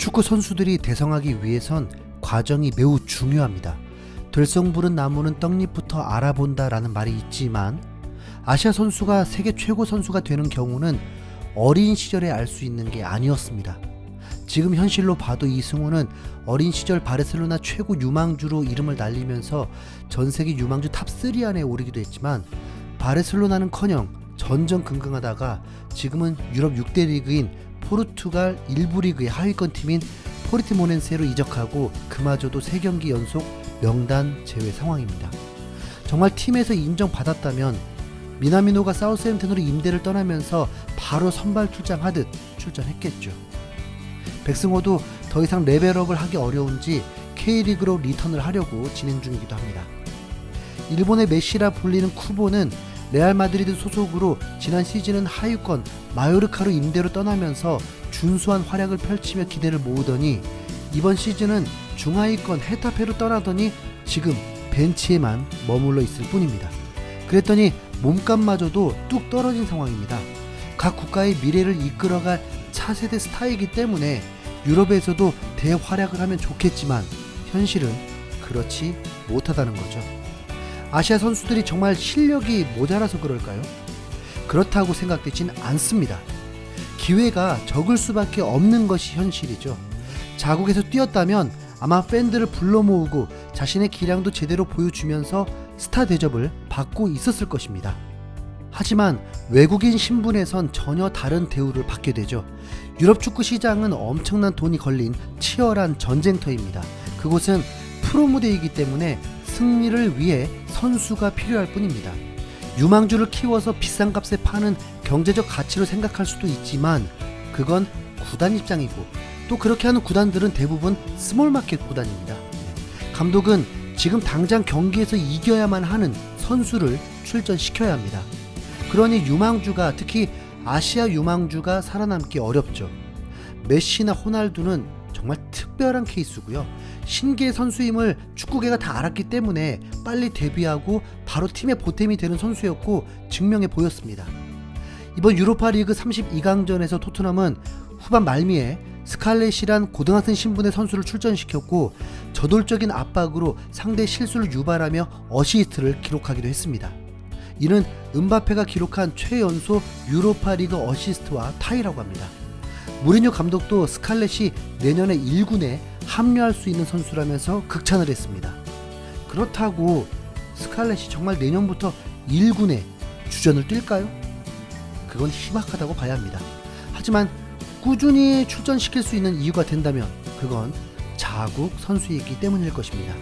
축구 선수들이 대성하기 위해선 과정이 매우 중요합니다. 들성부른 나무는 떡잎부터 알아본다라는 말이 있지만 아시아 선수가 세계 최고 선수가 되는 경우는 어린 시절에 알 수 있는 게 아니었습니다. 지금 현실로 봐도 이승우는 어린 시절 바르셀로나 최고 유망주로 이름을 날리면서 전세계 유망주 탑3 안에 오르기도 했지만 바르셀로나는커녕 전전긍긍하다가 지금은 유럽 6대 리그인 포르투갈 1부 리그의 하위권 팀인 포르티모넨세로 이적하고 그마저도 3경기 연속 명단 제외 상황입니다. 정말 팀에서 인정받았다면 미나미노가 사우스햄튼으로 임대를 떠나면서 바로 선발 출장하듯 출전했겠죠. 백승호도 더 이상 레벨업을 하기 어려운지 K리그로 리턴을 하려고 진행 중이기도 합니다. 일본의 메시라 불리는 쿠보는 레알 마드리드 소속으로 지난 시즌은 하위권 마요르카로 임대로 떠나면서 준수한 활약을 펼치며 기대를 모으더니 이번 시즌은 중하위권 헤타페로 떠나더니 지금 벤치에만 머물러 있을 뿐입니다. 그랬더니 몸값마저도 뚝 떨어진 상황입니다. 각 국가의 미래를 이끌어갈 차세대 스타이기 때문에 유럽에서도 대활약을 하면 좋겠지만 현실은 그렇지 못하다는 거죠. 아시아 선수들이 정말 실력이 모자라서 그럴까요? 그렇다고 생각되진 않습니다. 기회가 적을 수밖에 없는 것이 현실이죠. 자국에서 뛰었다면 아마 팬들을 불러 모으고 자신의 기량도 제대로 보여주면서 스타 대접을 받고 있었을 것입니다. 하지만 외국인 신분에선 전혀 다른 대우를 받게 되죠. 유럽 축구 시장은 엄청난 돈이 걸린 치열한 전쟁터입니다. 그곳은 프로 무대이기 때문에 승리를 위해 선수가 필요할 뿐입니다. 유망주를 키워서 비싼 값에 파는 경제적 가치로 생각할 수도 있지만 그건 구단 입장이고 또 그렇게 하는 구단들은 대부분 스몰마켓 구단입니다. 감독은 지금 당장 경기에서 이겨야만 하는 선수를 출전시켜야 합니다. 그러니 유망주가 특히 아시아 유망주가 살아남기 어렵죠. 메시나 호날두는 정말 특별한 케이스고요. 신기의 선수임을 축구계가 다 알았기 때문에 빨리 데뷔하고 바로 팀의 보탬이 되는 선수였고 증명해 보였습니다. 이번 유로파리그 32강전에서 토트넘은 후반 말미에 스칼렛이란 고등학생 신분의 선수를 출전시켰고 저돌적인 압박으로 상대 실수를 유발하며 어시스트를 기록하기도 했습니다. 이는 음바페가 기록한 최연소 유로파리그 어시스트와 타이라고 합니다. 무리뉴 감독도 스칼렛이 내년에 1군에 합류할 수 있는 선수라면서 극찬을 했습니다. 그렇다고 스칼렛이 정말 내년부터 1군에 주전을 뛸까요? 그건 희박하다고 봐야 합니다. 하지만 꾸준히 출전시킬 수 있는 이유가 된다면 그건 자국 선수이기 때문일 것입니다.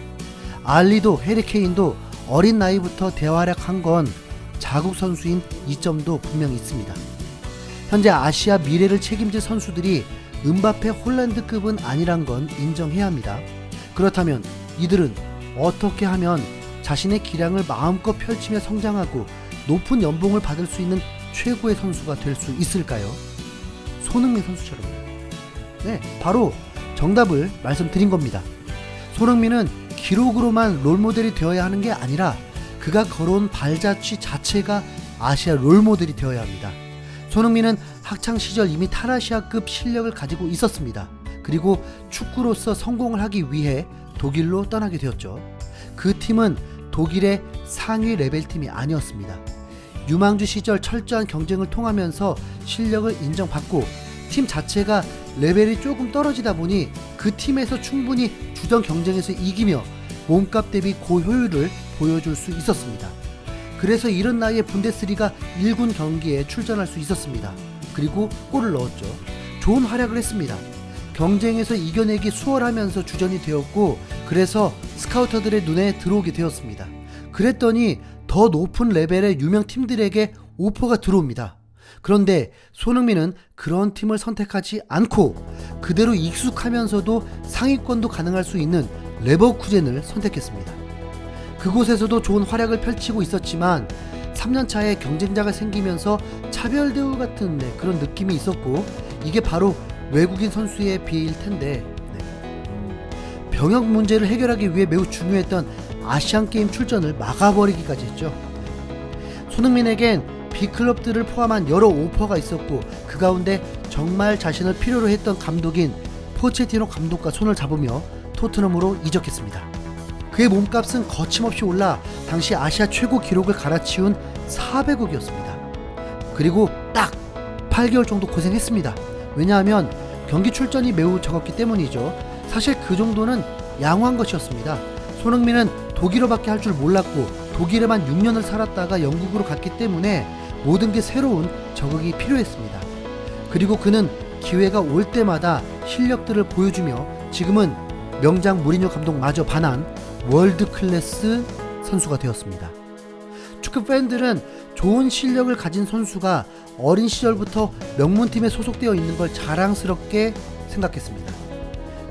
알리도 해리케인도 어린 나이부터 대활약한 건 자국 선수인 이점도 분명히 있습니다. 현재 아시아 미래를 책임질 선수들이 음바페 홀란드급은 아니란 건 인정해야 합니다. 그렇다면 이들은 어떻게 하면 자신의 기량을 마음껏 펼치며 성장하고 높은 연봉을 받을 수 있는 최고의 선수가 될 수 있을까요? 손흥민 선수처럼요. 네, 바로 정답을 말씀드린 겁니다. 손흥민은 기록으로만 롤모델이 되어야 하는 게 아니라 그가 걸어온 발자취 자체가 아시아 롤모델이 되어야 합니다. 손흥민은 학창시절 이미 탈아시아급 실력을 가지고 있었습니다. 그리고 축구로서 성공을 하기 위해 독일로 떠나게 되었죠. 그 팀은 독일의 상위 레벨 팀이 아니었습니다. 유망주 시절 철저한 경쟁을 통하면서 실력을 인정받고 팀 자체가 레벨이 조금 떨어지다 보니 그 팀에서 충분히 주전 경쟁에서 이기며 몸값 대비 고효율을 보여줄 수 있었습니다. 그래서 이른 나이에 분데스리가 1군 경기에 출전할 수 있었습니다. 그리고 골을 넣었죠. 좋은 활약을 했습니다. 경쟁에서 이겨내기 수월하면서 주전이 되었고 그래서 스카우터들의 눈에 들어오게 되었습니다. 그랬더니 더 높은 레벨의 유명 팀들에게 오퍼가 들어옵니다. 그런데 손흥민은 그런 팀을 선택하지 않고 그대로 익숙하면서도 상위권도 가능할 수 있는 레버쿠젠을 선택했습니다. 그곳에서도 좋은 활약을 펼치고 있었지만 3년차에 경쟁자가 생기면서 차별 대우 같은 그런 느낌이 있었고 이게 바로 외국인 선수의 비일 텐데 병역 문제를 해결하기 위해 매우 중요했던 아시안게임 출전을 막아버리기까지 했죠. 손흥민에겐 B클럽들을 포함한 여러 오퍼가 있었고 그 가운데 정말 자신을 필요로 했던 감독인 포체티노 감독과 손을 잡으며 토트넘으로 이적했습니다. 그의 몸값은 거침없이 올라 당시 아시아 최고 기록을 갈아치운 400억이었습니다. 그리고 딱 8개월 정도 고생했습니다. 왜냐하면 경기 출전이 매우 적었기 때문이죠. 사실 그 정도는 양호한 것이었습니다. 손흥민은 독일어밖에 할 줄 몰랐고 독일에만 6년을 살았다가 영국으로 갔기 때문에 모든 게 새로운 적응이 필요했습니다. 그리고 그는 기회가 올 때마다 실력들을 보여주며 지금은 명장 무리뉴 감독마저 반한 월드 클래스 선수가 되었습니다. 축구 팬들은 좋은 실력을 가진 선수가 어린 시절부터 명문팀에 소속되어 있는 걸 자랑스럽게 생각했습니다.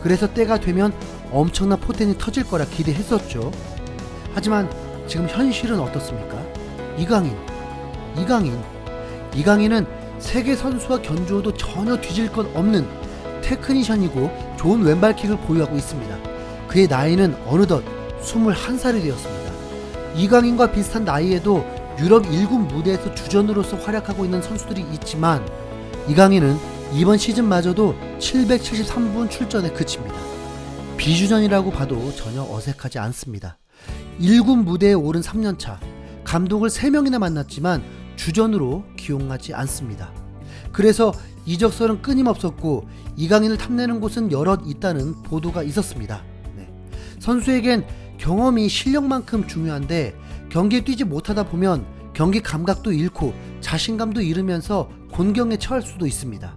그래서 때가 되면 엄청난 포텐이 터질 거라 기대했었죠. 하지만 지금 현실은 어떻습니까? 이강인은 세계 선수와 견주어도 전혀 뒤질 것 없는 테크니션이고 좋은 왼발킥을 보유하고 있습니다. 그의 나이는 어느덧 21살이 되었습니다. 이강인과 비슷한 나이에도 유럽 1군 무대에서 주전으로서 활약하고 있는 선수들이 있지만 이강인은 이번 시즌마저도 773분 출전에 그칩니다. 비주전이라고 봐도 전혀 어색하지 않습니다. 1군 무대에 오른 3년차, 감독을 3명이나 만났지만 주전으로 기용하지 않습니다. 그래서 이적설은 끊임없었고 이강인을 탐내는 곳은 여럿 있다는 보도가 있었습니다. 선수에겐 경험이 실력만큼 중요한데 경기에 뛰지 못하다 보면 경기 감각도 잃고 자신감도 잃으면서 곤경에 처할 수도 있습니다.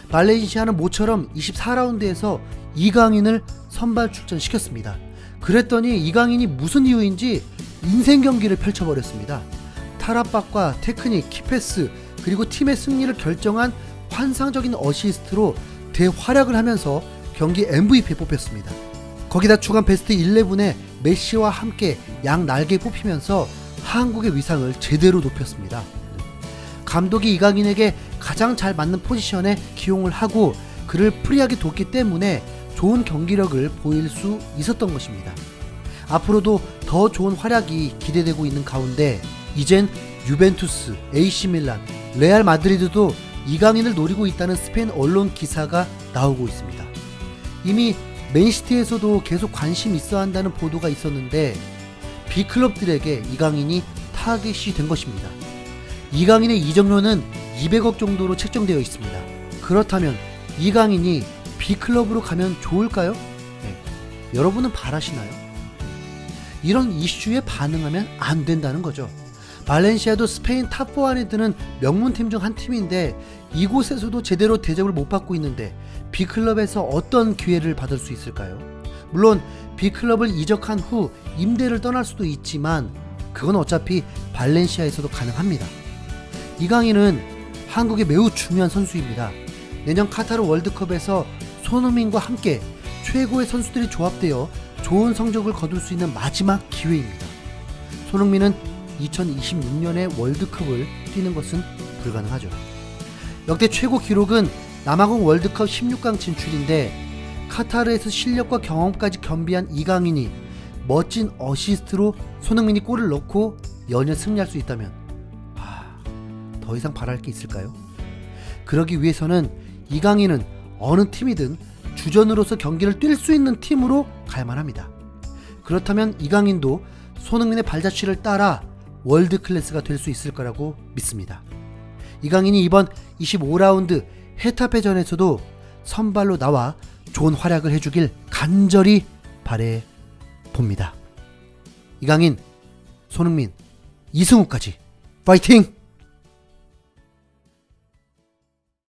발렌시아는 모처럼 24라운드에서 이강인을 선발 출전시켰습니다. 그랬더니 이강인이 무슨 이유인지 인생 경기를 펼쳐버렸습니다. 탈압박과 테크닉, 키패스 그리고 팀의 승리를 결정한 환상적인 어시스트로 대활약을 하면서 경기 MVP에 뽑혔습니다. 거기다 추가한 베스트 11에 메시와 함께 양 날개에 뽑히면서 한국의 위상을 제대로 높였습니다. 감독이 이강인에게 가장 잘 맞는 포지션에 기용을 하고 그를 프리하게 뒀기 때문에 좋은 경기력을 보일 수 있었던 것입니다. 앞으로도 더 좋은 활약이 기대되고 있는 가운데 이젠 유벤투스, AC 밀란, 레알 마드리드도 이강인을 노리고 있다는 스페인 언론 기사가 나오고 있습니다. 이미 맨시티에서도 계속 관심 있어 한다는 보도가 있었는데 B클럽들에게 이강인이 타깃이 된 것입니다. 이강인의 이적료는 200억 정도로 책정되어 있습니다. 그렇다면 이강인이 B클럽으로 가면 좋을까요? 여러분은 바라시나요? 이런 이슈에 반응하면 안 된다는 거죠. 발렌시아도 스페인 탑4 안에 드는 명문팀 중 한 팀인데 이곳에서도 제대로 대접을 못 받고 있는데 B클럽에서 어떤 기회를 받을 수 있을까요? 물론 B클럽을 이적한 후 임대를 떠날 수도 있지만 그건 어차피 발렌시아에서도 가능합니다. 이강인은 한국에 매우 중요한 선수입니다. 내년 카타르 월드컵에서 손흥민과 함께 최고의 선수들이 조합되어 좋은 성적을 거둘 수 있는 마지막 기회입니다. 손흥민은 2026년에 월드컵을 뛰는 것은 불가능하죠. 역대 최고 기록은 남아공 월드컵 16강 진출인데 카타르에서 실력과 경험까지 겸비한 이강인이 멋진 어시스트로 손흥민이 골을 넣고 연연 승리할 수 있다면 더 이상 바랄 게 있을까요? 그러기 위해서는 이강인은 어느 팀이든 주전으로서 경기를 뛸 수 있는 팀으로 갈만 합니다. 그렇다면 이강인도 손흥민의 발자취를 따라 월드 클래스가 될 수 있을 거라고 믿습니다. 이강인이 이번 25라운드 헤타페전에서도 선발로 나와 좋은 활약을 해주길 간절히 바래 봅니다. 이강인, 손흥민, 이승우까지 파이팅!